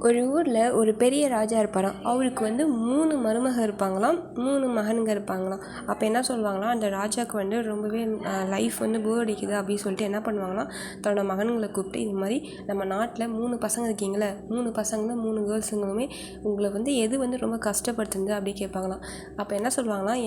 ஒரு ஊரில் ஒரு பெரிய ராஜா இருப்பாராம். அவருக்கு 3 மருமக இருப்பாங்களாம், 3 மகனுங்க இருப்பாங்களாம். அப்போ என்ன சொல்லுவாங்களாம், அந்த ராஜாவுக்கு ரொம்பவே லைஃப் போர் அடிக்குது அப்படின்னு சொல்லிட்டு என்ன பண்ணுவாங்களாம், தன்னோட மகன்களை கூப்பிட்டு இது மாதிரி நம்ம நாட்டில் 3 பசங்க இருக்கீங்களே, 3 பசங்களும் 3 கேர்ள்ஸுங்களுமே உங்களை எது ரொம்ப கஷ்டப்படுத்துது அப்படி கேட்பாங்களாம். அப்போ என்ன சொல்லுவாங்களாம்,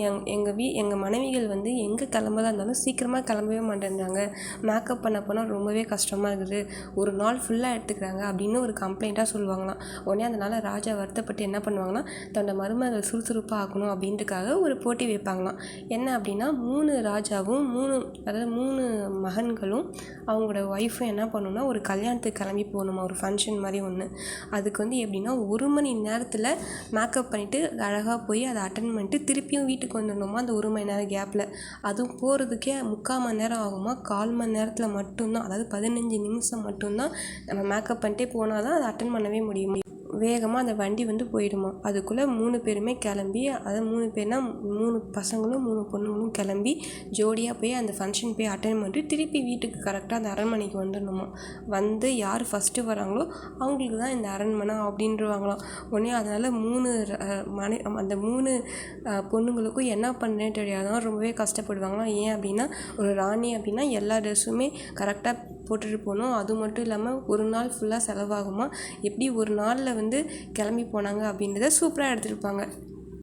எங்கள் மனைவிகள் எங்கே கிளம்புறதா இருந்தாலும் சீக்கிரமாக கிளம்பவே மாட்டேன்றாங்க, மேக்கப் பண்ண போனால் ரொம்பவே கஷ்டமாக இருக்குது, ஒரு நாள் ஃபுல்லாக எடுத்துக்கிறாங்க அப்படின்னு ஒரு கம்ப்ளைண்ட்டாக சொல்லுவாங்க. உடனே அதனால் ராஜா வருத்தப்பட்டு என்ன பண்ணுவாங்கன்னா, தன்னோட மருமகள் சுறுசுறுப்பாக ஆக்கணும் அப்படின்றதுக்காக ஒரு போட்டி வைப்பாங்களாம். என்ன அப்படின்னா 3 ராஜாவும் 3 மகன்களும் அவங்களோட ஒய்ஃபும் என்ன பண்ணணும்னா ஒரு கல்யாணத்துக்கு கிளம்பி போகணுமா, ஒரு ஃபங்க்ஷன் மாதிரி ஒன்று. அதுக்கு எப்படின்னா 1 மணி நேரத்தில் மேக்கப் பண்ணிவிட்டு அழகாக போய் அதை அட்டன் பண்ணிட்டு திருப்பியும் வீட்டுக்கு வந்துடணுமா அந்த 1 மணி நேரம் கேப்பில். அதுவும் போகிறதுக்கே 3/4 மணி நேரம் ஆகுமா, 1/4 மணி நேரத்தில் மட்டும்தான், அதாவது 15 நிமிஷம் மட்டும்தான் நம்ம மேக்கப் பண்ணிட்டே போனால் தான் அதை அட்டன் பண்ணவே முடியும். வேகமாக அந்த வண்டி போயிடுமா. அதுக்குள்ளே 3 பேருமே கிளம்பி, அதாவது 3 பேர்னா 3 பசங்களும் 3 பொண்ணுங்களும் கிளம்பி ஜோடியாக போய் அந்த ஃபங்க்ஷன் போய் அட்டன் பண்ணிட்டு திருப்பி வீட்டுக்கு கரெக்டாக அந்த அரண்மனைக்கு வந்துடணுமா. யார் ஃபஸ்ட்டு வராங்களோ அவங்களுக்கு தான் இந்த அரண்மனை அப்படின்றவாங்களாம். உடனே அதனால் அந்த 3 பொண்ணுங்களுக்கும் என்ன பண்ணுறேன்னு தெரியாதான் ரொம்பவே கஷ்டப்படுவாங்களாம். ஏன் அப்படின்னா ஒரு ராணி அப்படின்னா எல்லா ட்ரெஸ்ஸுமே கரெக்டாக போட்டுட்டு போகணும். அது மட்டும் இல்லாமல் ஒரு நாள் ஃபுல்லாக செலவாகுமா. எப்படி ஒரு நாளில் கிளம்பி போனாங்க அப்படின்றத சூப்பராக எடுத்துருப்பாங்க.